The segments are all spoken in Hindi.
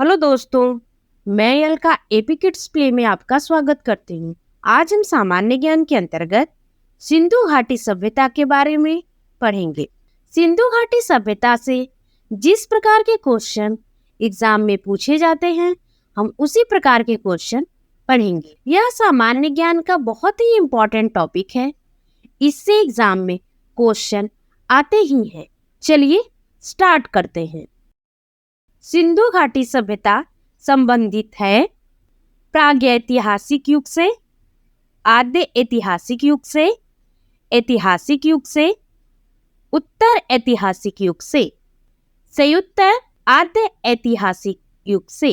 हेलो दोस्तों, मैं अलका एपी किड्स प्ले में आपका स्वागत करती हूँ। आज हम सामान्य ज्ञान के अंतर्गत सिंधु घाटी सभ्यता के बारे में पढ़ेंगे। सिंधु घाटी सभ्यता से जिस प्रकार के क्वेश्चन एग्जाम में पूछे जाते हैं, हम उसी प्रकार के क्वेश्चन पढ़ेंगे। यह सामान्य ज्ञान का बहुत ही इम्पोर्टेंट टॉपिक है। इससे एग्जाम में क्वेश्चन आते ही हैं। चलिए स्टार्ट करते हैं। सिंधु घाटी सभ्यता संबंधित है प्रागैतिहासिक युग से, आद्य ऐतिहासिक युग से, ऐतिहासिक युग से, उत्तर ऐतिहासिक युग से, संयुक्त आद्य ऐतिहासिक युग से।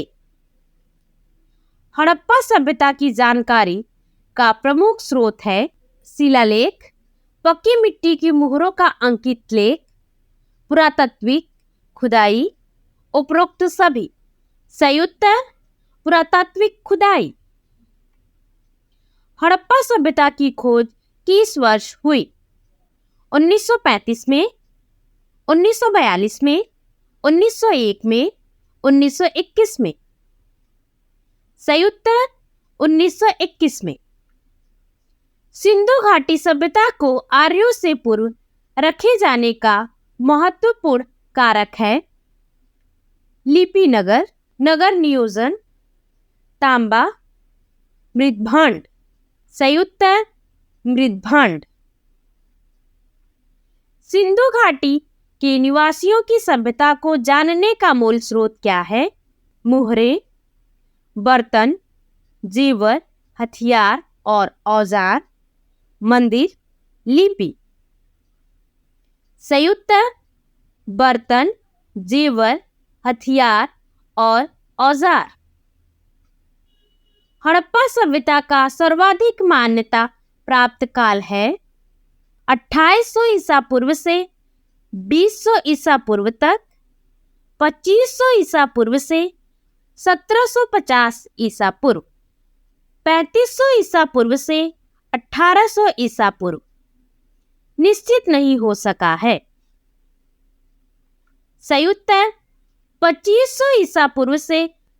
हड़प्पा सभ्यता की जानकारी का प्रमुख स्रोत है शिलालेख, पक्की मिट्टी की मुहरों का अंकित लेख, पुरातात्विक खुदाई। उपरोक्त सभी संयुक्त पुरातात्विक खुदाई। हड़प्पा सभ्यता की खोज किस वर्ष हुई? 1935 में, 1942 में, 1901 में, 1921 में। संयुक्त 1921 में। सिंधु घाटी सभ्यता को आर्यों से पूर्व रखे जाने का महत्वपूर्ण कारक है लिपि नगर, नगर नियोजन, तांबा, मृद्भांड। संयुक्त मृद्भांड। सिंधु घाटी के निवासियों की सभ्यता को जानने का मूल स्रोत क्या है? मुहरे, बर्तन, जेवर, हथियार और औजार, मंदिर, लिपि। संयुक्त बर्तन, जेवर, हथियार और औजार। हड़प्पा सभ्यता का सर्वाधिक मान्यता प्राप्त काल है 2800 ईसा पूर्व से 2000 ईसा पूर्व तक, 2500 ईसा पूर्व से 1750 ईसा पूर्व, 3500 ईसा पूर्व से 1800 ईसा पूर्व। निश्चित नहीं हो सका है। संयुक्त 2500 ईसा पूर्व से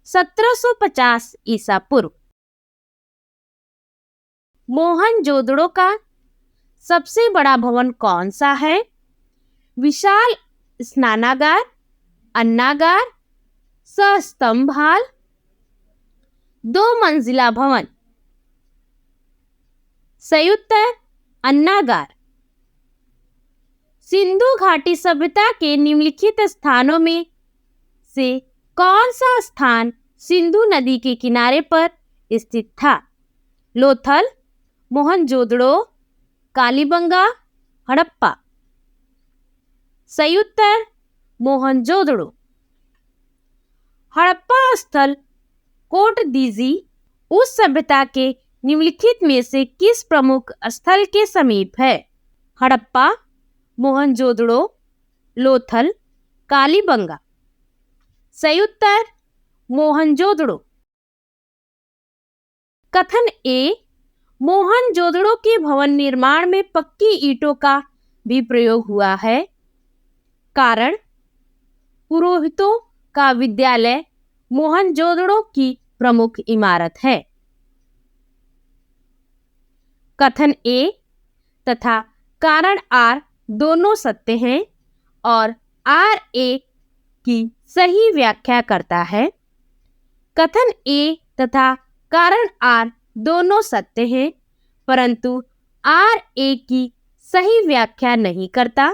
1750 ईसा पूर्व। मोहनजोदड़ो का सबसे बड़ा भवन कौन सा है? विशाल स्नानागार, अन्नागार, सस्तंभ हाल, 2 मंजिला भवन। संयुक्त अन्नागार। सिंधु घाटी सभ्यता के निम्नलिखित स्थानों में से कौन सा स्थान सिंधु नदी के किनारे पर स्थित था? लोथल, मोहनजोदड़ो, कालीबंगा, हड़प्पा। संयुक्त मोहनजोदड़ो। हड़प्पा स्थल कोटदीजी उस सभ्यता के निम्नलिखित में से किस प्रमुख स्थल के समीप है? हड़प्पा, मोहनजोदड़ो, लोथल, कालीबंगा। संयुक्त मोहनजोदड़ो। कथन ए, मोहनजोदड़ो के भवन निर्माण में पक्की ईंटों का भी प्रयोग हुआ है। कारण, पुरोहितों का विद्यालय मोहनजोदड़ो की प्रमुख इमारत है। कथन ए तथा कारण आर दोनों सत्य हैं और आर ए की सही व्याख्या करता है। कथन ए तथा कारण आर दोनों सत्य हैं, परंतु आर ए की सही व्याख्या नहीं करता।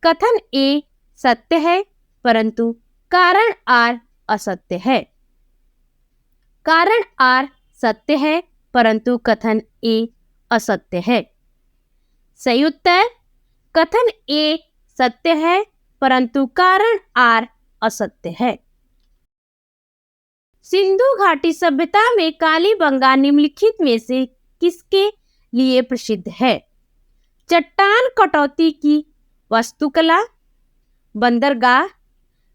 कथन ए सत्य है, परंतु कारण आर असत्य है। कारण आर सत्य है, परंतु कथन ए असत्य है। संयुक्त कथन ए सत्य है, परंतु कारण आर असत्य है। सिंधु घाटी सभ्यता में कालीबंगा निम्नलिखित में से किसके लिए प्रसिद्ध है? चट्टान कटौती की वास्तुकला, बंदरगाह,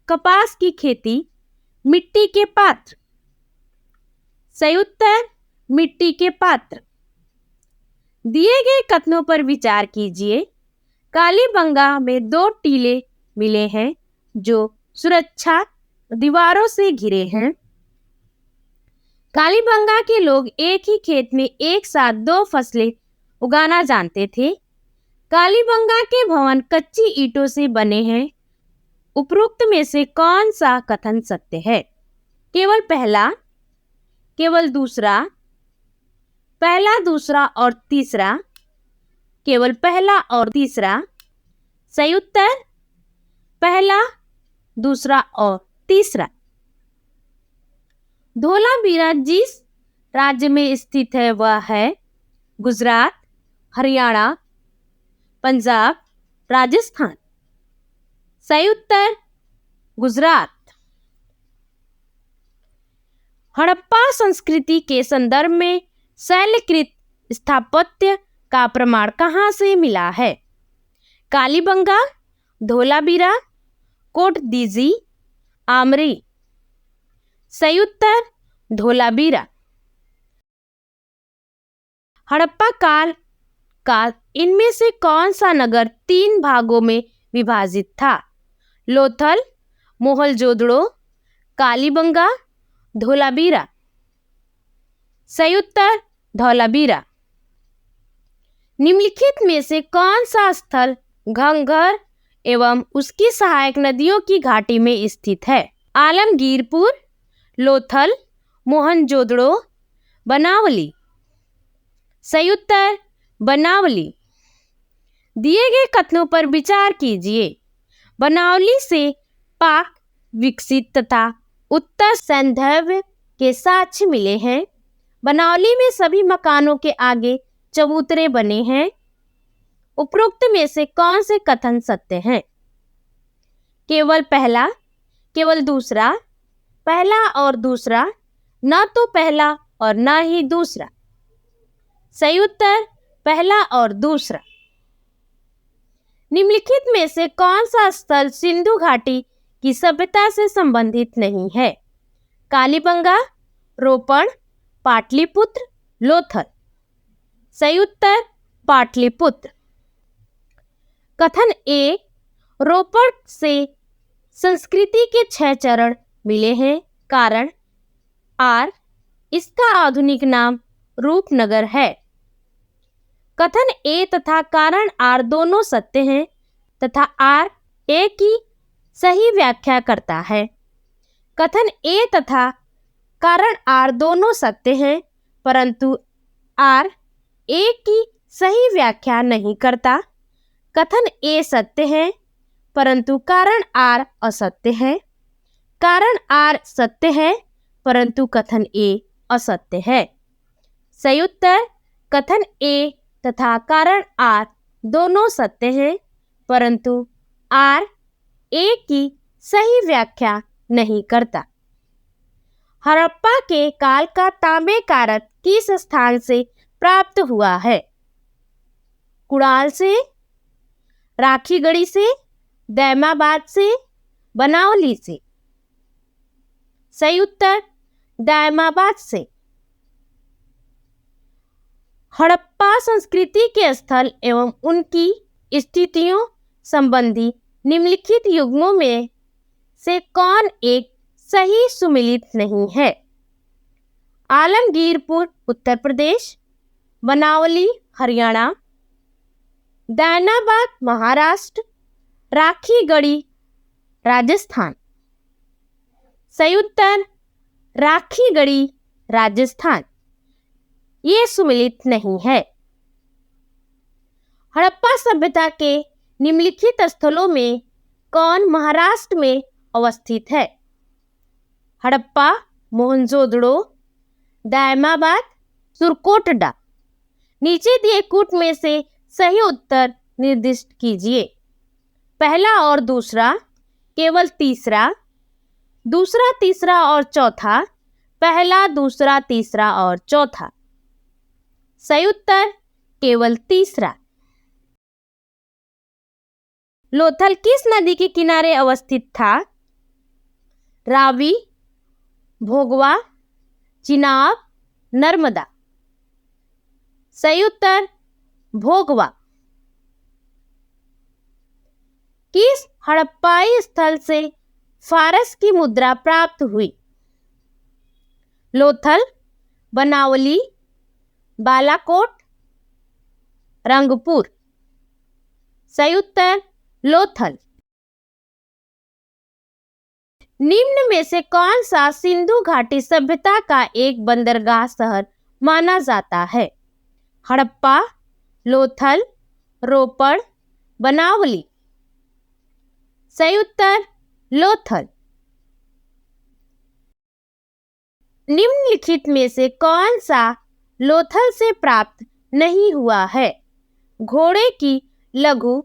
कपास की खेती, मिट्टी के पात्र। संयुक्त मिट्टी के पात्र। दिए गए कथनों पर विचार कीजिए। कालीबंगा में 2 टीले मिले हैं जो सुरक्षा दीवारों से घिरे हैं। कालीबंगा के लोग एक ही खेत में एक साथ 2 फसलें उगाना जानते थे। कालीबंगा के भवन कच्ची ईंटों से बने हैं। उपरोक्त में से कौन सा कथन सत्य है? केवल पहला, केवल दूसरा, पहला, दूसरा और तीसरा, केवल पहला और तीसरा। सही उत्तर पहला, दूसरा और तीसरा। धोलावीरा जिस राज्य में स्थित है वह है गुजरात, हरियाणा, पंजाब, राजस्थान। सही उत्तर गुजरात। हड़प्पा संस्कृति के संदर्भ में शैलकृत स्थापत्य का प्रमाण कहाँ से मिला है? कालीबंगा, धोलावीरा, कोटदीजी, आमरी। सही उत्तर धोलावीरा। हड़प्पा काल का इनमें से कौन सा नगर 3 भागों में विभाजित था? लोथल, मोहनजोदड़ो, कालीबंगा, धोलावीरा। सही उत्तर धोलावीरा। निम्नलिखित में से कौन सा स्थल घंघर एवं उसकी सहायक नदियों की घाटी में स्थित है? आलमगीरपुर, लोथल, मोहनजोदड़ो, बनावली। सही उत्तर बनावली। दिए गए कथनों पर विचार कीजिए। बनावली से पाक विकसित तथा उत्तर सैंधव के साक्ष्य मिले हैं। बनावली में सभी मकानों के आगे चबूतरे बने हैं। उपरोक्त में से कौन से कथन सत्य हैं? केवल पहला, केवल दूसरा, पहला और दूसरा, न तो पहला और न ही दूसरा। सही उत्तर पहला और दूसरा। निम्नलिखित में से कौन सा स्थल सिंधु घाटी की सभ्यता से संबंधित नहीं है? कालीबंगा, रोपण, पाटलिपुत्र, लोथल। सही उत्तर पाटलिपुत्र। कथन 1, रोपण से संस्कृति के 6 चरण मिले हैं। कारण आर, इसका आधुनिक नाम रूपनगर है। कथन ए तथा कारण आर दोनों सत्य हैं तथा आर ए की सही व्याख्या करता है। कथन ए तथा कारण आर दोनों सत्य हैं परंतु आर ए की सही व्याख्या नहीं करता। कथन ए सत्य है परंतु कारण आर असत्य है। कारण आर सत्य है परंतु कथन ए असत्य है। सही उत्तर कथन ए तथा कारण आर दोनों सत्य हैं परंतु आर ए की सही व्याख्या नहीं करता। हड़प्पा के काल का तांबे कारक किस स्थान से प्राप्त हुआ है? कुड़ाल से, राखीगढ़ी से, दैमाबाद से, बनावली से। सही उत्तर दैमाबाद से। हड़प्पा संस्कृति के स्थल एवं उनकी स्थितियों संबंधी निम्नलिखित युग्मों में से कौन एक सही सुमिलित नहीं है? आलमगीरपुर उत्तर प्रदेश, बनावली हरियाणा, दैनाबाद महाराष्ट्र, राखीगढ़ी राजस्थान। सही उत्तर राखीगढ़ी राजस्थान। ये सुमिलित नहीं है। हड़प्पा सभ्यता के निम्नलिखित स्थलों में कौन महाराष्ट्र में अवस्थित है? हड़प्पा, मोहनजोदड़ो, दैमाबाद, सुरकोटडा। नीचे दिए कूट में से सही उत्तर निर्दिष्ट कीजिए। पहला और दूसरा, केवल तीसरा, दूसरा, तीसरा और चौथा, पहला, दूसरा, तीसरा और चौथा। सही उत्तर केवल तीसरा। लोथल किस नदी के किनारे अवस्थित था? रावी, भोगवा, चिनाब, नर्मदा। सही उत्तर भोगवा। किस हड़प्पाई स्थल से फारस की मुद्रा प्राप्त हुई? लोथल, बनावली, बालाकोट, रंगपुर। सही उत्तर लोथल। निम्न में से कौन सा सिंधु घाटी सभ्यता का एक बंदरगाह शहर माना जाता है? हड़प्पा, लोथल, रोपड़, बनावली। सही उत्तर लोथल। निम्नलिखित में से कौन सा लोथल से प्राप्त नहीं हुआ है? घोड़े की लघु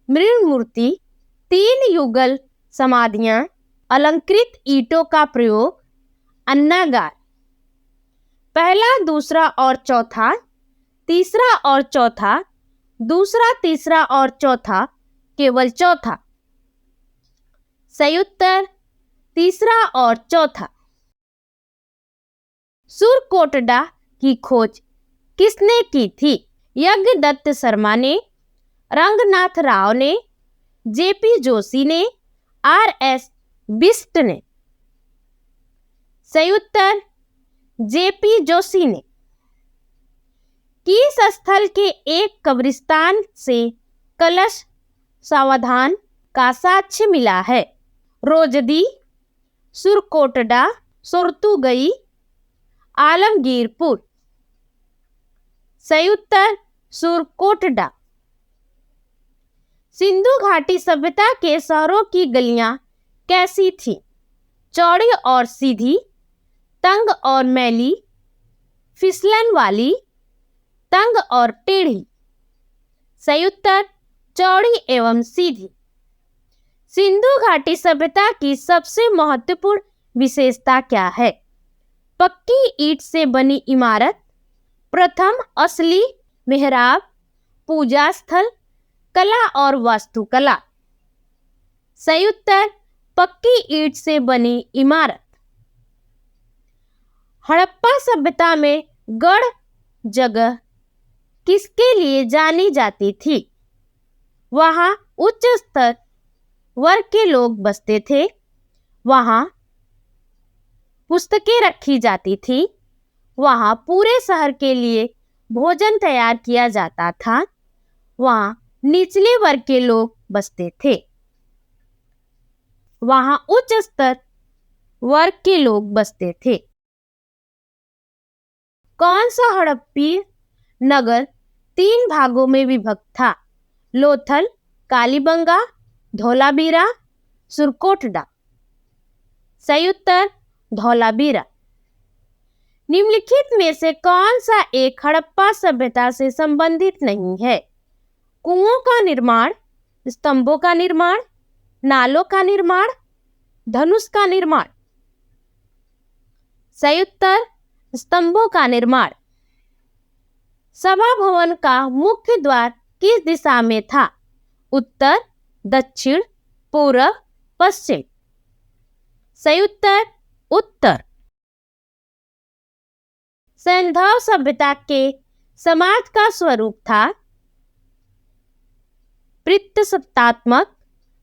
मृण मूर्ति, 3 युगल समाधियां, अलंकृत ईंटों का प्रयोग, अन्नागार। पहला, दूसरा और चौथा, तीसरा और चौथा, दूसरा, तीसरा और चौथा, केवल चौथा। सही उत्तर तीसरा और चौथा। सुरकोटडा की खोज किसने की थी? यज्ञदत्त शर्मा ने, रंगनाथ राव ने, जेपी जोशी ने, आरएस बिष्ट ने। सही उत्तर जेपी जोशी ने। किस स्थल के एक कब्रिस्तान से कलश सावधान का साक्ष्य मिला है? रोजदी, सुरकोटडा, सोरतुगई, आलमगीरपुर। सही उत्तर सुरकोटडा। सिंधु घाटी सभ्यता के शहरों की गलियां कैसी थी? चौड़ी और सीधी, तंग और मैली, फिसलन वाली, तंग और टेढ़ी। सही उत्तर चौड़ी एवं सीधी। सिंधु घाटी सभ्यता की सबसे महत्वपूर्ण विशेषता क्या है? पक्की ईंट से बनी इमारत, प्रथम असली मेहराब, पूजा स्थल, कला और वास्तुकला। सही उत्तर पक्की ईंट से बनी इमारत। हड़प्पा सभ्यता में गढ़ जगह किसके लिए जानी जाती थी? वहां उच्च स्तर वर्ग के लोग बसते थे, वहां पुस्तकें रखी जाती थी, वहां पूरे शहर के लिए भोजन तैयार किया जाता था, वहां निचले वर्ग के लोग बसते थे, वहां उच्च स्तर वर्ग के लोग बसते थे। कौन सा हड़प्पी नगर 3 भागों में विभक्त था? लोथल, कालीबंगा, धौलावीरा, सुरकोटडा। सही उत्तर धौलावीरा। निम्नलिखित में से कौन सा एक हड़प्पा सभ्यता से संबंधित नहीं है? कुओं का निर्माण, स्तंभों का निर्माण, नालों का निर्माण, धनुष का निर्माण। सही उत्तर स्तंभों का निर्माण। सभा भवन का मुख्य द्वार किस दिशा में था? उत्तर, दक्षिण, पूर्व, पश्चिम। सही उत्तर उत्तर। सैंधव सभ्यता के समाज का स्वरूप था? पितृसत्तात्मक,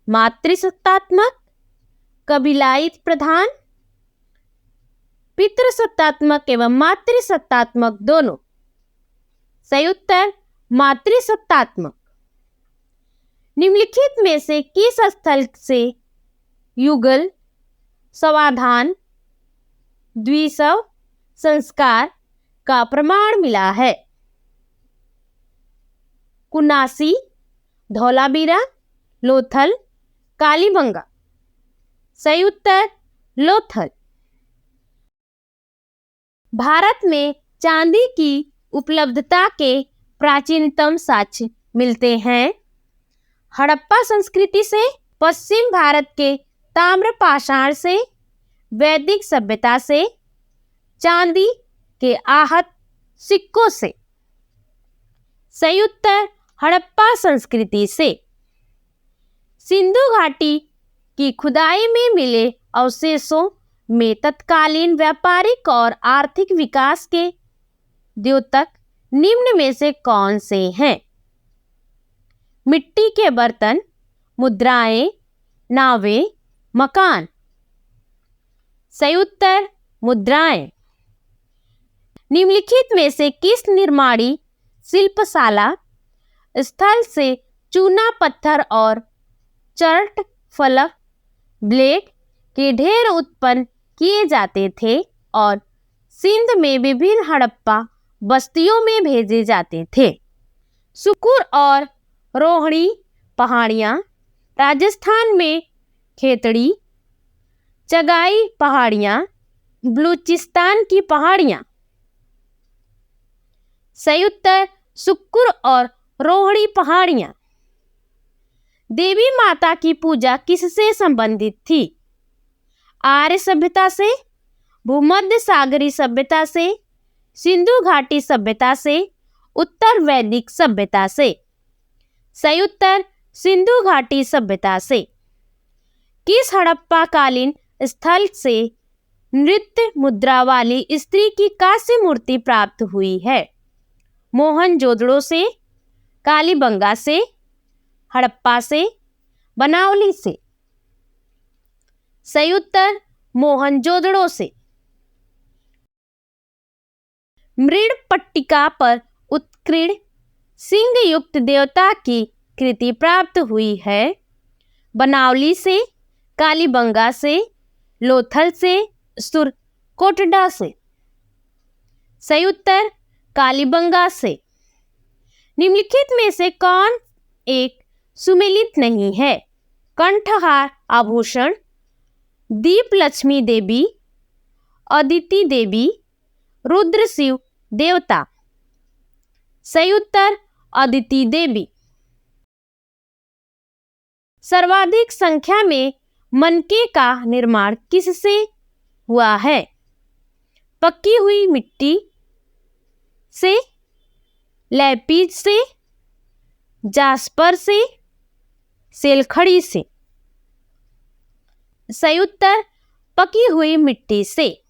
मातृसत्तात्मक, कबीलायत प्रधान, पितृसत्तात्मक एवं मातृसत्तात्मक दोनों। सही उत्तर मातृसत्तात्मक। निम्नलिखित में से किस स्थल से युगल, समाधान, द्विशव संस्कार का प्रमाण मिला है? कुनासी, धौलावीरा, लोथल, कालीबंगा। सही उत्तर लोथल। भारत में चांदी की उपलब्धता के प्राचीनतम साक्ष्य मिलते हैं हड़प्पा संस्कृति से, पश्चिम भारत के ताम्रपाषाण से, वैदिक सभ्यता से, चांदी के आहत सिक्कों से। सही उत्तर हड़प्पा संस्कृति से। सिंधु घाटी की खुदाई में मिले अवशेषों में तत्कालीन व्यापारिक और आर्थिक विकास के द्योतक निम्न में से कौन से हैं? मिट्टी के बर्तन, मुद्राएं, नावें, मकान। सही उत्तर मुद्राएं। निम्नलिखित में से किस निर्माणी शिल्पशाला स्थल से चूना पत्थर और चर्ट फलक ब्लेड के ढेर उत्पन्न किए जाते थे और सिंध में विभिन्न हड़प्पा बस्तियों में भेजे जाते थे? सुकुर और रोहड़ी पहाड़ियाँ, राजस्थान में खेतड़ी, चगाई पहाड़ियाँ, बलूचिस्तान की पहाड़ियाँ। सही उत्तर सुकुर और रोहड़ी पहाड़ियाँ। देवी माता की पूजा किससे संबंधित थी? आर्य सभ्यता से, भूमध्य सागरीय सभ्यता से, सिंधु घाटी सभ्यता से, उत्तर वैदिक सभ्यता से? सही उत्तर सिंधु घाटी सभ्यता से। किस हड़प्पा कालीन स्थल से नृत्य मुद्रा वाली स्त्री की कांस्य मूर्ति प्राप्त हुई है? मोहनजोदड़ो से, कालीबंगा से, हड़प्पा से, बनावली से? सही उत्तर मोहनजोदड़ो से। मृण पट्टिका पर उत्कीर्ण सिंह युक्त देवता की कृति प्राप्त हुई है? बनावली से, कालीबंगा से, लोथल से, सुरकोटडा से? सही उत्तर कालीबंगा से। निम्नलिखित में से कौन एक सुमेलित नहीं है? कंठहार आभूषण, दीप लक्ष्मी देवी, अदिति देवी, रुद्र शिव देवता? सही उत्तर अदिति देवी। सर्वाधिक संख्या में मनके का निर्माण किससे हुआ है? पकी हुई मिट्टी से, लैपीज से, जास्पर से, सेलखड़ी से? सही उत्तर पकी हुई मिट्टी से।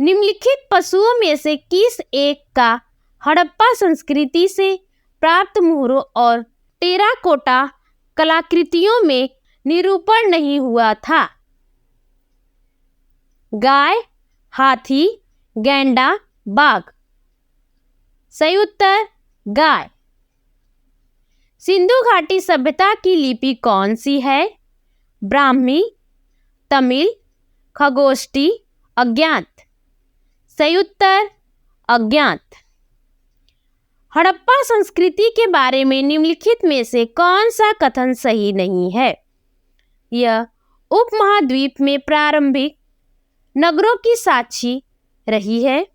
निम्नलिखित पशुओं में से किस एक का हड़प्पा संस्कृति से प्राप्त मुहरों और टेराकोटा कलाकृतियों में निरूपण नहीं हुआ था? गाय, हाथी, गैंडा, बाघ? सही उत्तर गाय। सिंधु घाटी सभ्यता की लिपि कौन सी है? ब्राह्मी, तमिल, खगोष्ठी, अज्ञात? सही उत्तर अज्ञात। हड़प्पा संस्कृति के बारे में निम्नलिखित में से कौन सा कथन सही नहीं है? यह उपमहाद्वीप में प्रारंभिक नगरों की साक्षी रही है।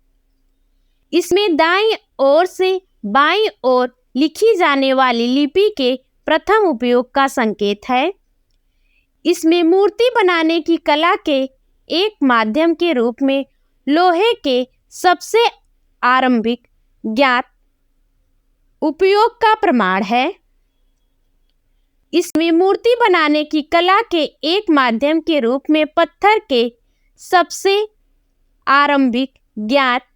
इसमें दाईं ओर से बाईं ओर लिखी जाने वाली लिपि के प्रथम उपयोग का संकेत है। इसमें मूर्ति बनाने की कला के एक माध्यम के रूप में लोहे के सबसे आरंभिक ज्ञात उपयोग का प्रमाण है। इसमें मूर्ति बनाने की कला के एक माध्यम के रूप में पत्थर के सबसे आरंभिक ज्ञात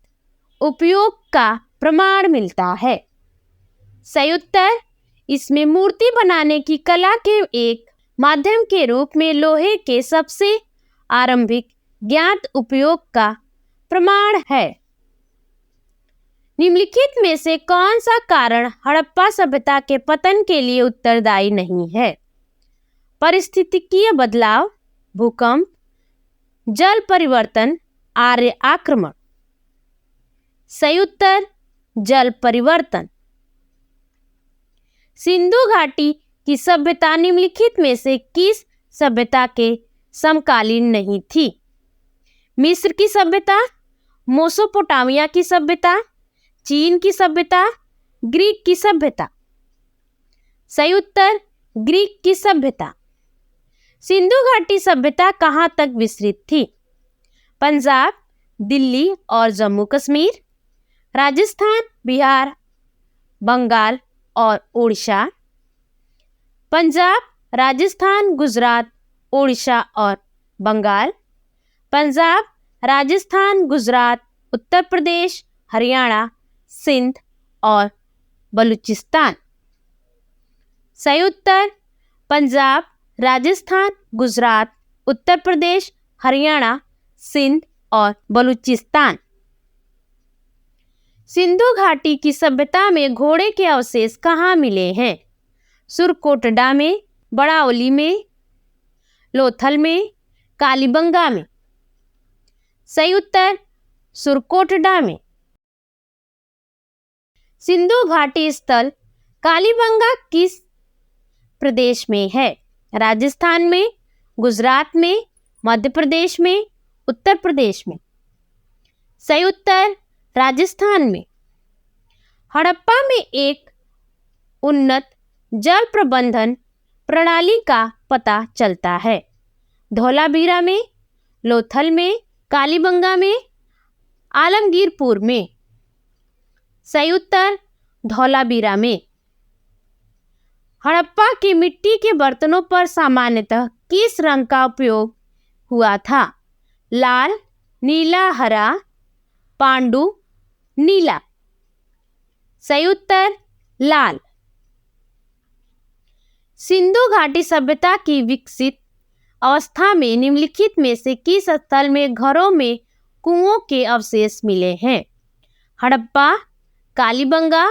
उपयोग का प्रमाण मिलता है। सही उत्तर इसमें मूर्ति बनाने की कला के एक माध्यम के रूप में लोहे के सबसे आरंभिक ज्ञात उपयोग का प्रमाण है। निम्नलिखित में से कौन सा कारण हड़प्पा सभ्यता के पतन के लिए उत्तरदायी नहीं है? पारिस्थितिकीय बदलाव, भूकंप, जल परिवर्तन, आर्य आक्रमण? सही उत्तर जल परिवर्तन। सिंधु घाटी की सभ्यता निम्नलिखित में से किस सभ्यता के समकालीन नहीं थी? मिस्र की सभ्यता, मेसोपोटामिया की सभ्यता, चीन की सभ्यता, ग्रीक की सभ्यता? सही उत्तर ग्रीक की सभ्यता। सिंधु घाटी सभ्यता कहाँ तक विस्तृत थी? पंजाब, दिल्ली और जम्मू कश्मीर, राजस्थान, बिहार, बंगाल और उड़ीसा? पंजाब, राजस्थान, गुजरात, उड़ीसा और बंगाल? पंजाब, राजस्थान, गुजरात, उत्तर प्रदेश, हरियाणा, सिंध और बलूचिस्तान? सही उत्तर पंजाब, राजस्थान, गुजरात, उत्तर प्रदेश, हरियाणा, सिंध और बलूचिस्तान। सिंधु घाटी की सभ्यता में घोड़े के अवशेष कहाँ मिले हैं? सुरकोटडा में, बड़ावली में, लोथल में, कालीबंगा में। सही उत्तर सुरकोटडा में। सिंधु घाटी स्थल कालीबंगा किस प्रदेश में है? राजस्थान में, गुजरात में, मध्य प्रदेश में, उत्तर प्रदेश में। सही उत्तर राजस्थान में। हड़प्पा में एक उन्नत जल प्रबंधन प्रणाली का पता चलता है। धौलावीरा में, लोथल में, कालीबंगा में, आलमगीरपुर में। सही उत्तर धौलावीरा में। हड़प्पा की मिट्टी के बर्तनों पर सामान्यतः किस रंग का उपयोग हुआ था? लाल, नीला, हरा, पांडु, नीला। सही उत्तर लाल। सिंधु घाटी सभ्यता की विकसित अवस्था में निम्नलिखित में से किस स्थल में घरों में कुओं के अवशेष मिले हैं? हड़प्पा, कालीबंगा,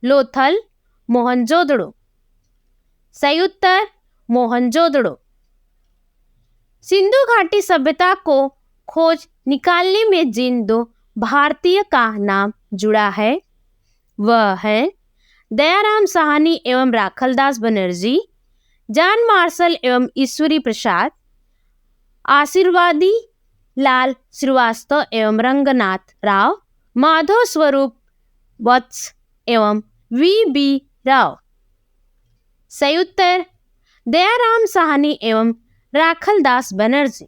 लोथल, मोहनजोदड़ो। सही उत्तर मोहनजोदड़ो। सिंधु घाटी सभ्यता को खोज निकालने में जिन दो भारतीय का नाम जुड़ा है वह है दयाराम साहनी एवं राखलदास बनर्जी, जॉन मार्शल एवं ईश्वरी प्रसाद, आशीर्वादी लाल श्रीवास्तव एवं रंगनाथ राव, माधव स्वरूप वत्स एवं वी.बी. राव। सही उत्तर दयाराम साहनी एवं राखलदास बनर्जी।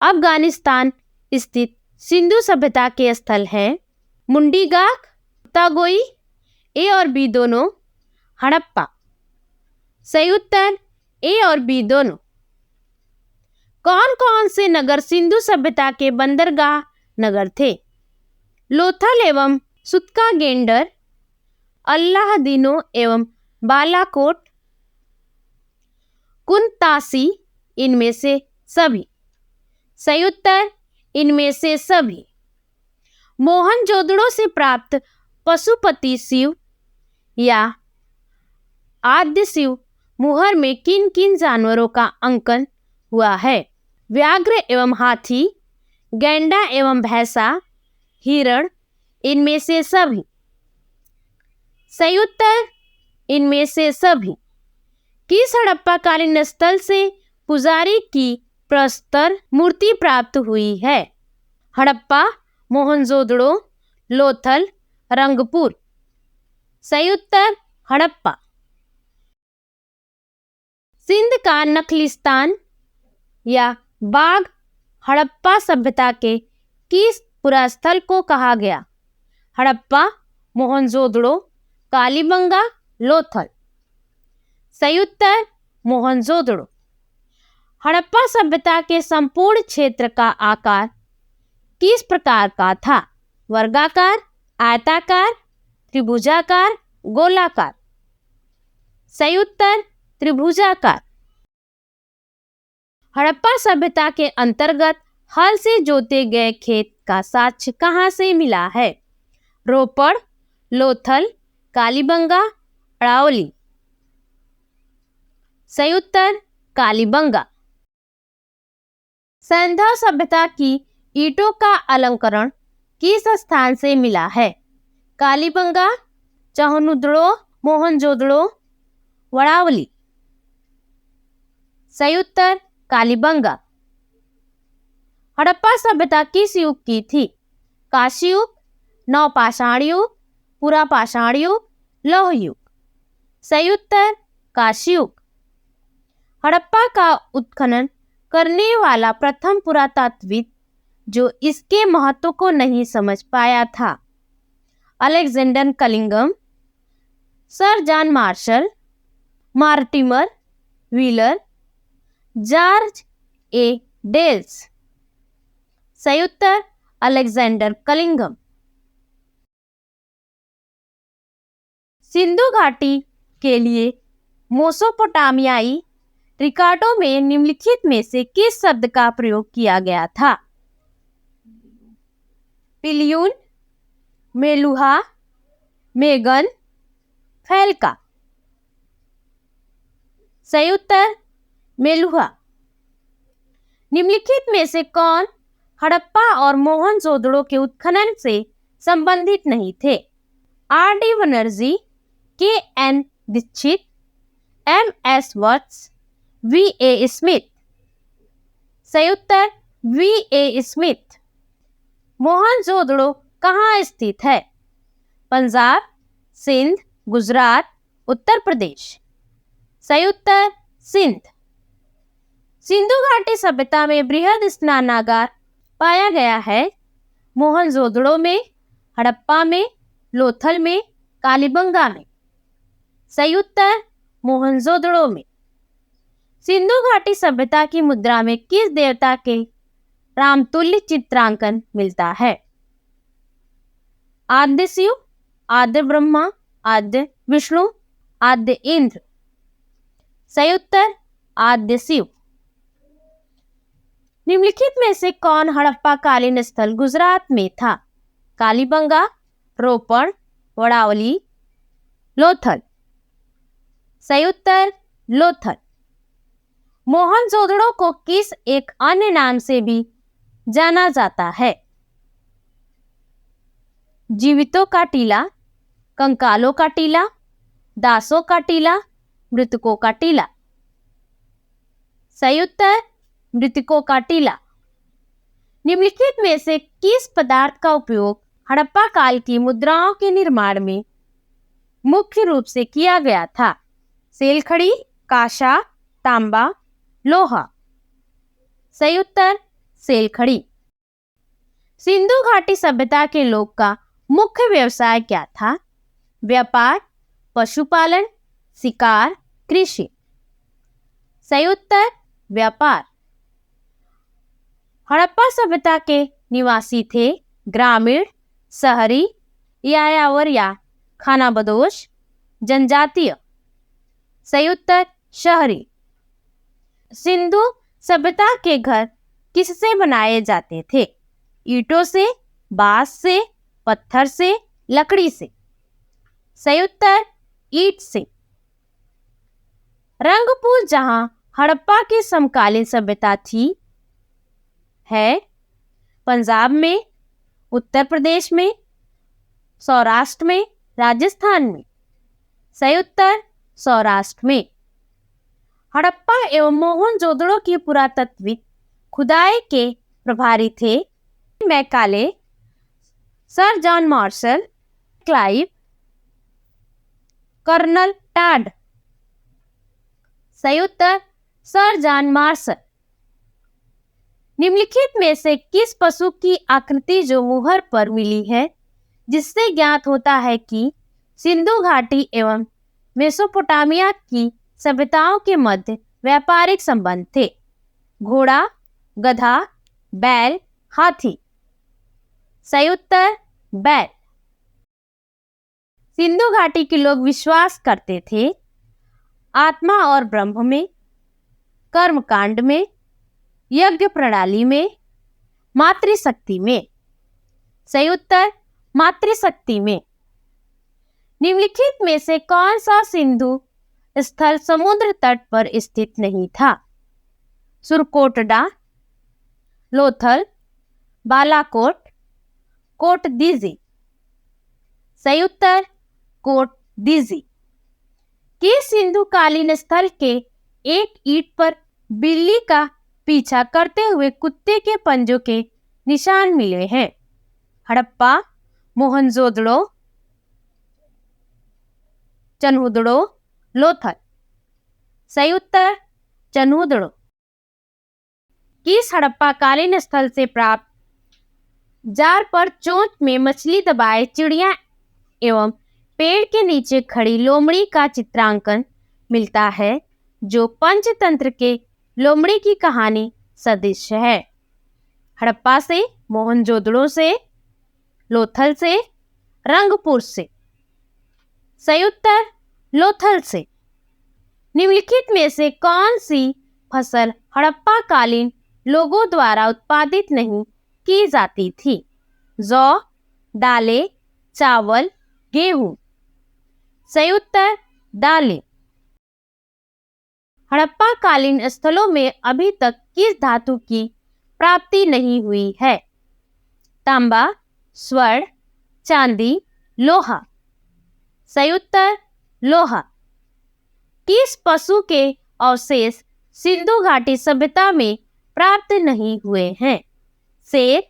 अफगानिस्तान स्थित सिंधु सभ्यता के स्थल है मुंडीगाक, तागोई, ए और बी दोनों, हड़प्पा। सही उत्तर ए और बी दोनों। कौन कौन से नगर सिंधु सभ्यता के बंदरगाह नगर थे? लोथल एवं सुत्कागेंडर, अल्लाहदीनो एवं बालाकोट, कुंतासी, इनमें से सभी। सही उत्तर इनमें से सभी। मोहनजोदड़ो से प्राप्त पशुपति शिव या आद्य शिव मुहर में किन किन जानवरों का अंकन हुआ है? व्याघ्र एवं हाथी, गैंडा एवं भैंसा, हिरण, इनमें से सभी। सही उत्तर इनमें से सभी। किस हड़प्पाकालीन स्थल से पुजारी की प्रस्तर मूर्ति प्राप्त हुई है? हड़प्पा, मोहनजोदड़ो, लोथल, रंगपुर। सही उत्तर हड़प्पा। सिंध का नखलिस्तान या बाघ हड़प्पा सभ्यता के किस पुरास्थल को कहा गया? हड़प्पा, मोहनजोदड़ो, कालीबंगा, लोथल। सही उत्तर मोहनजोदड़ो। हड़प्पा सभ्यता के संपूर्ण क्षेत्र का आकार किस प्रकार का था? वर्गाकार, आयताकार, त्रिभुजाकार, गोलाकार। सही उत्तर त्रिभुजाकार। हड़प्पा सभ्यता के अंतर्गत हल से जोते गए खेत का साक्ष्य कहाँ से मिला है? रोपड़, लोथल, कालीबंगा, अरावली। सही उत्तर कालीबंगा। सिंधु सभ्यता की ईंटों का अलंकरण किस स्थान से मिला है? कालीबंगा, चहनुदड़ो, मोहनजोदड़ो, वड़ावली। सही उत्तर कालीबंगा। हड़प्पा सभ्यता किस युग की थी? कांस्य युग, नवपाषाण युग, पुरापाषाण युग, लौह युग। सही उत्तर कांस्य युग। हड़प्पा का उत्खनन करने वाला प्रथम पुरातत्वविद जो इसके महत्व को नहीं समझ पाया था? अलेक्जेंडर कलिंगम, sir John Marshall, Mortimer Wheeler, George A Dales. सही उत्तर अलेक्जेंडर कलिंगम। सिंधु घाटी के लिए मेसोपोटामियाई रिकार्डो में निम्नलिखित में से किस शब्द का प्रयोग किया गया था? पिलियन, मेलुहा, मेगन, फैल्का। सही उत्तर मेलुहा। निम्नलिखित में से कौन हड़प्पा और मोहनजोदड़ो के उत्खनन से संबंधित नहीं थे? Are D Banerjee, K N Dikshit, M S Vats, V A Smith. सही उत्तर वी ए स्मिथ। मोहनजोदड़ो कहाँ स्थित है? पंजाब, सिंध, गुजरात, उत्तर प्रदेश। सही उत्तर सिंध। सिंधु घाटी सभ्यता में बृहद स्नानागार पाया गया है? मोहनजोदड़ो में, हड़प्पा में, लोथल में, कालीबंगा में। सही उत्तर मोहनजोदड़ो में। सिंधु घाटी सभ्यता की मुद्रा में किस देवता के रामतुल्य चित्रांकन मिलता है? आद्य शिव, आद्य ब्रह्मा, आद्य विष्णु, आद्य इंद्र। सही उत्तर आद्य शिव। निम्नलिखित में से कौन हड़प्पा कालीन स्थल गुजरात में था? कालीबंगा, रोपड़, वड़ावली, लोथल। सही उत्तर लोथल। मोहनजोदड़ो को किस एक अन्य नाम से भी जाना जाता है? जीवितों का टीला, कंकालों का टीला, दासों का टीला, मृतकों का टीला। सही उत्तर मृतकों का टीला। निम्नलिखित में से किस पदार्थ का उपयोग हड़प्पा काल की मुद्राओं के निर्माण में मुख्य रूप से किया गया था? सेलखड़ी, कांसा, तांबा, लोहा। सही उत्तर सेलखड़ी। सिंधु घाटी सभ्यता के लोग का मुख्य व्यवसाय क्या था? व्यापार, पशुपालन, शिकार, कृषि। सही उत्तर व्यापार। हड़प्पा सभ्यता के निवासी थे ग्रामीण, शहरी, यायावर या खानाबदोश, जनजातीय। सही उत्तर शहरी। सिंधु सभ्यता के घर किससे बनाए जाते थे? ईंटों से, बांस से, पत्थर से, लकड़ी से। सही उत्तर ईंट से। रंगपुर जहां हड़प्पा की समकालीन सभ्यता थी है पंजाब में, उत्तर प्रदेश में, सौराष्ट्र में, राजस्थान में। सही उत्तर सौराष्ट्र में। हड़प्पा एवं मोहनजोदड़ो की पुरातत्विक खुदाई के प्रभारी थे Macaulay, sir John Marshall, Clive, colonel Tod. सही उत्तर सर जॉन मार्शल। निम्नलिखित में से किस पशु की आकृति जो मुहर पर मिली है जिससे ज्ञात होता है कि सिंधु घाटी एवं मेसोपोटामिया की सभ्यताओं के मध्य व्यापारिक संबंध थे? घोड़ा, गधा, बैल, हाथी। सही उत्तर बैल। सिंधु घाटी के लोग विश्वास करते थे आत्मा और ब्रह्म में, कर्मकांड में, यज्ञ प्रणाली में, मातृशक्ति में। सही उत्तर मातृशक्ति में। निम्नलिखित में से कौन सा सिंधु स्थल समुद्र तट पर स्थित नहीं था? सुरकोटडा, लोथल, बालाकोट, कोट दीजी। सही उत्तर कोट दीजी। किस सिंधु कालीन स्थल के एक ईंट पर बिल्ली का पीछा करते हुए कुत्ते के पंजों के निशान मिले हैं? हड़प्पा, मोहनजोदड़ो, चन्हुदड़ो, लोथल। सही उत्तर चन्हुदड़ो। किस हड़प्पा कालीन स्थल से प्राप्त जार पर चोंच में मछली दबाए चिड़िया एवं पेड़ के नीचे खड़ी लोमड़ी का चित्रांकन मिलता है जो पंचतंत्र के लोमड़ी की कहानी सदृश है? हड़प्पा से, मोहनजोदड़ो से, लोथल से, रंगपुर से। सही उत्तर लोथल से। निम्नलिखित में से कौन सी फसल हड़प्पा कालीन लोगों द्वारा उत्पादित नहीं की जाती थी? जौ, दालें, चावल, गेहूं। सही उत्तर दालें। हड़प्पा कालीन स्थलों में अभी तक किस धातु की प्राप्ति नहीं हुई है? तांबा, स्वर्ण, चांदी, लोहा। सही उत्तर लोहा। किस पशु के अवशेष सिंधु घाटी सभ्यता में प्राप्त नहीं हुए हैं? शेर,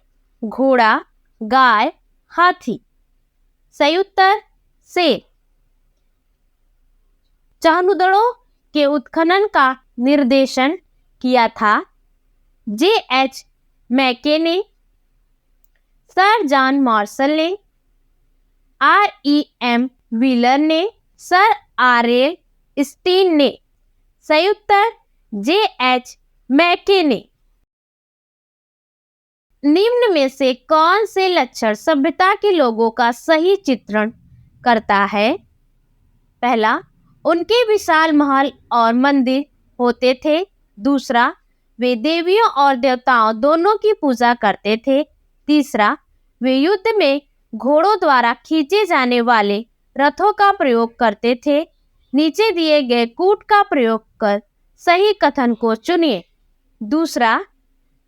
घोड़ा, गाय, हाथी। सही उत्तर शेर। चाहनुदड़ों के उत्खनन का निर्देशन किया था J.H. मैके ने, सर जॉन मार्शल ने, R.E.M. व्हीलर ने, सर R.L. स्टीन ने। सही उत्तर J.H. मैके ने। निम्न में से कौन से लक्षण सभ्यता के लोगों का सही चित्रण करता है? पहला, उनके विशाल महल और मंदिर होते थे। दूसरा, वे देवियों और देवताओं दोनों की पूजा करते थे। तीसरा, वे युद्ध में घोड़ों द्वारा खींचे जाने वाले रथों का प्रयोग करते थे। नीचे दिए गए कूट का प्रयोग कर सही कथन को चुनिए। दूसरा,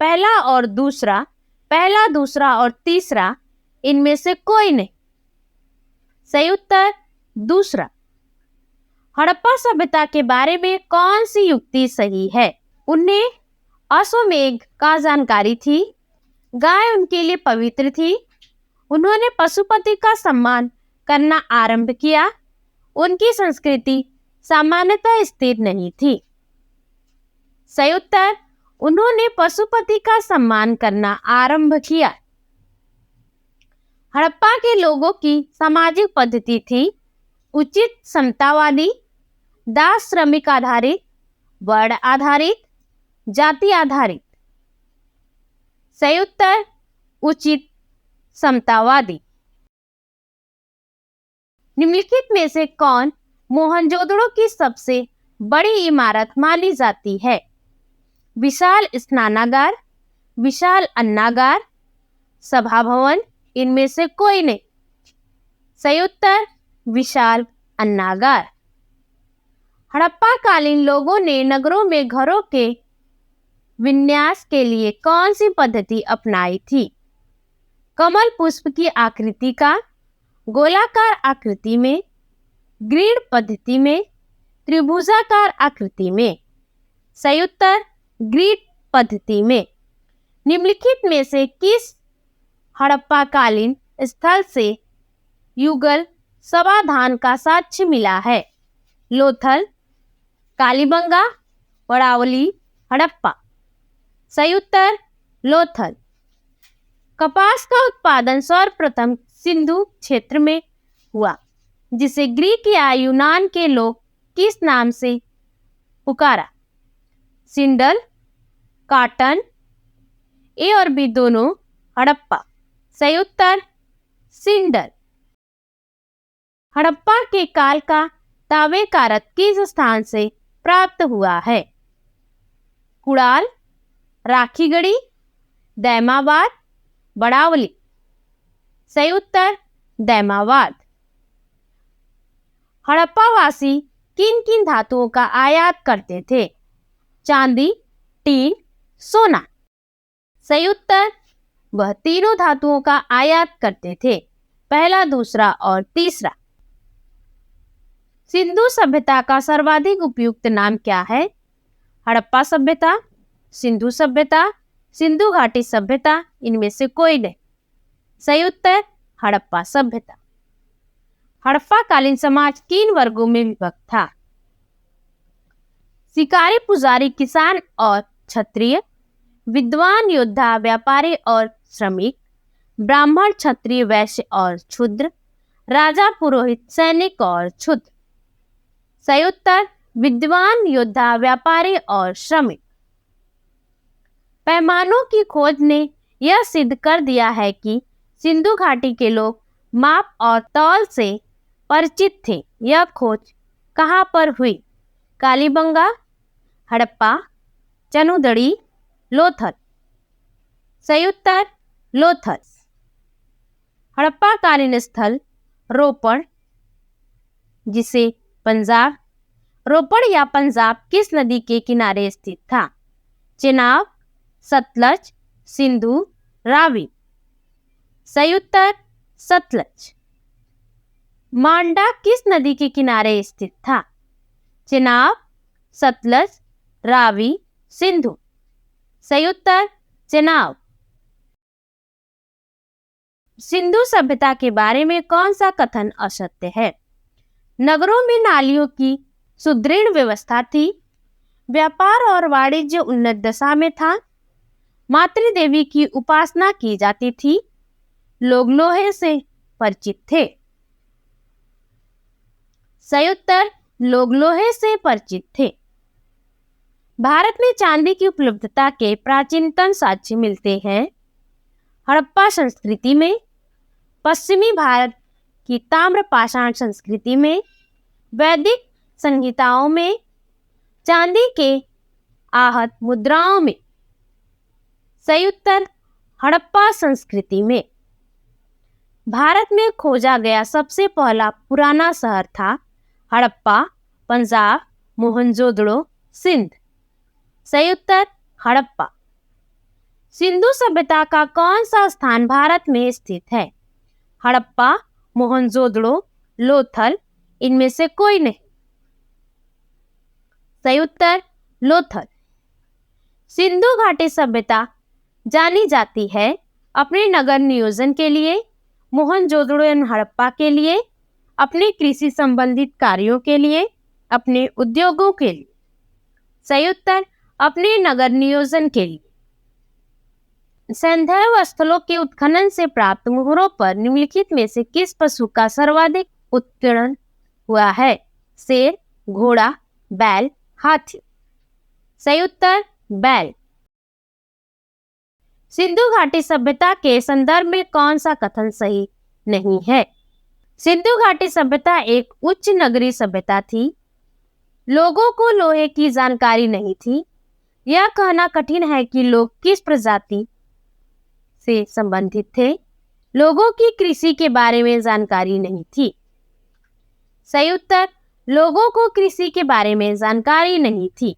पहला और दूसरा, पहला, दूसरा और तीसरा, इनमें से कोई नहीं। सही उत्तर दूसरा। हड़प्पा सभ्यता के बारे में कौन सी युक्ति सही है? उन्हें अश्वमेध का जानकारी थी। गाय उनके लिए पवित्र थी। उन्होंने पशुपति का सम्मान करना आरंभ किया। उनकी संस्कृति सामान्यतः स्थिर नहीं थी। सही उत्तर उन्होंने पशुपति का सम्मान करना आरंभ किया। हड़प्पा के लोगों की सामाजिक पद्धति थी उचित समतावादी, दास श्रमिक आधारित, वर्ण आधारित, जाति आधारित। सही उत्तर उचित समतावादी। निम्नलिखित में से कौन मोहनजोदड़ो की सबसे बड़ी इमारत मानी जाती है? विशाल स्नानागार, विशाल अन्नागार, सभा भवन, इनमें से कोई नहीं। सही उत्तर विशाल अन्नागार। हड़प्पा कालीन लोगों ने नगरों में घरों के विन्यास के लिए कौन सी पद्धति अपनाई थी? कमल पुष्प की आकृति का, गोलाकार आकृति में, ग्रिड पद्धति में, त्रिभुजाकार आकृति में। सही उत्तर ग्रिड पद्धति में। निम्नलिखित में से किस हड़प्पा कालीन स्थल से युगल समाधान का साक्ष्य मिला है? लोथल, कालीबंगा, वड़ावली, हड़प्पा। सही उत्तर लोथल। कपास का उत्पादन सर्वप्रथम सिंधु क्षेत्र में हुआ, जिसे ग्रीक या यूनान के लोग किस नाम से पुकारा? सिंडल, काटन। ए और बी दोनों हड़प्पा। सही उत्तर सिंडल। हड़प्पा के काल का तांबे का रथ किस स्थान से प्राप्त हुआ है? कुड़ाल, राखीगढ़ी, दैमाबाद, बड़ावली। सही उत्तर दैमाबाद। हड़प्पावासी किन किन धातुओं का आयात करते थे? चांदी, टीन, सोना। सही उत्तर वह तीनों धातुओं का आयात करते थे, पहला, दूसरा और तीसरा। सिंधु सभ्यता का सर्वाधिक उपयुक्त नाम क्या है? हड़प्पा सभ्यता, सिंधु सभ्यता, सिंधु घाटी सभ्यता, इनमें से कोई नहीं। सही उत्तर हड़प्पा सभ्यता। हड़प्पा कालीन समाज किन वर्गों में विभक्त था? शिकारी, पुजारी, किसान और क्षत्रिय, विद्वान, योद्धा, व्यापारी और श्रमिक, ब्राह्मण, क्षत्रिय, वैश्य और शूद्र, राजा, पुरोहित, सैनिक और क्षुद्र। सही उत्तर विद्वान, योद्धा, व्यापारी और श्रमिक। पैमानों की खोज ने यह सिद्ध कर दिया है कि सिंधु घाटी के लोग माप और तौल से परिचित थे। यह खोज कहाँ पर हुई? कालीबंगा, हड़प्पा, चनुदड़ी, लोथल। सही उत्तर लोथल। हड़प्पा कालीन स्थल रोपड़, जिसे पंजाब, रोपड़ या पंजाब किस नदी के किनारे स्थित था? चेनाब, सतलज, सिंधु, रावी। सही उत्तर सतलज। मांडा किस नदी के किनारे स्थित था? चेनाब, सतलज, रावी, सिंधु। सही उत्तर चेनाब। सिंधु सभ्यता के बारे में कौन सा कथन असत्य है? नगरों में नालियों की सुदृढ़ व्यवस्था थी, व्यापार और वाणिज्य उन्नत दशा में था, मातृदेवी की उपासना की जाती थी, लोग लोहे से परिचित थे। सही उत्तर लोग लोहे से परिचित थे। भारत में चांदी की उपलब्धता के प्राचीनतम साक्ष्य मिलते हैं हड़प्पा संस्कृति में, पश्चिमी भारत की ताम्र पाषाण संस्कृति में, वैदिक संहिताओं में, चांदी के आहत मुद्राओं में। सही उत्तर हड़प्पा संस्कृति में। भारत में खोजा गया सबसे पहला पुराना शहर था हड़प्पा, पंजाब, मोहनजोदड़ो, सिंध। सही उत्तर हड़प्पा। सिंधु सभ्यता का कौन सा स्थान भारत में स्थित है? हड़प्पा, मोहनजोदड़ो, लोथल, इनमें से कोई नहीं। सही उत्तर लोथल। सिंधु घाटी सभ्यता जानी जाती है अपने नगर नियोजन के लिए, मोहनजोदड़ो एवं हड़प्पा के लिए, अपने कृषि संबंधित कार्यों के लिए, अपने उद्योगों के लिए। सही उत्तर अपने नगर नियोजन के लिए। सैंधव स्थलों के उत्खनन से प्राप्त मोहरों पर निम्नलिखित में से किस पशु का सर्वाधिक उत्कीर्णन हुआ है? शेर, घोड़ा, बैल, हाथी। सही उत्तर बैल। सिंधु घाटी सभ्यता के संदर्भ में कौन सा कथन सही नहीं है? सिंधु घाटी सभ्यता एक उच्च नगरीय सभ्यता थी, लोगों को लोहे की जानकारी नहीं थी। यह कहना कठिन है कि लोग किस प्रजाति से संबंधित थे। लोगों की कृषि के बारे में जानकारी नहीं थी। सही उत्तर लोगों को कृषि के बारे में जानकारी नहीं थी।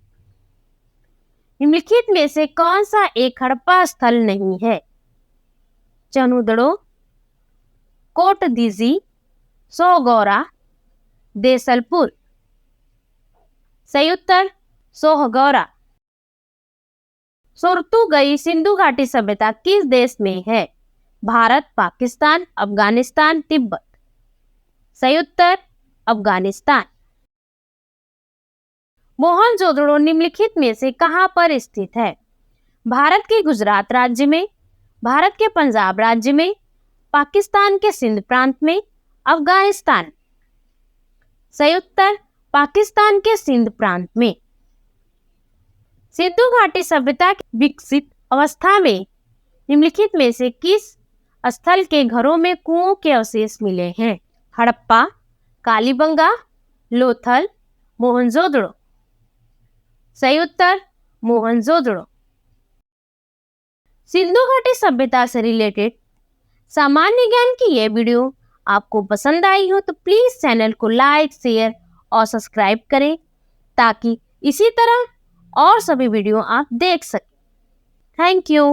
निम्नलिखित में से कौन सा एक हड़प्पा स्थल नहीं है? चनुदड़ो, कोटदीजी, सोहगौरा, देसलपुर। सही उत्तर सोहगौरा। सुरतुगई सिंधु घाटी सभ्यता किस देश में है? भारत, पाकिस्तान, अफगानिस्तान, तिब्बत। सही उत्तर अफगानिस्तान। मोहनजोदड़ो निम्नलिखित में से कहां पर स्थित है? भारत के गुजरात राज्य में, भारत के पंजाब राज्य में, पाकिस्तान के सिंध प्रांत में, अफगानिस्तान। सही उत्तर पाकिस्तान के सिंध प्रांत में। सिंधु घाटी सभ्यता की विकसित अवस्था में निम्नलिखित में से किस स्थल के घरों में कुओं के अवशेष मिले हैं? हड़प्पा, कालीबंगा, लोथल, मोहनजोदड़ो। सही उत्तर मोहनजोदड़ो। सिंधु घाटी सभ्यता से रिलेटेड सामान्य ज्ञान की यह वीडियो आपको पसंद आई हो तो प्लीज चैनल को लाइक, शेयर और सब्सक्राइब करें ताकि इसी तरह और सभी वीडियो आप देख सकें। Thank you.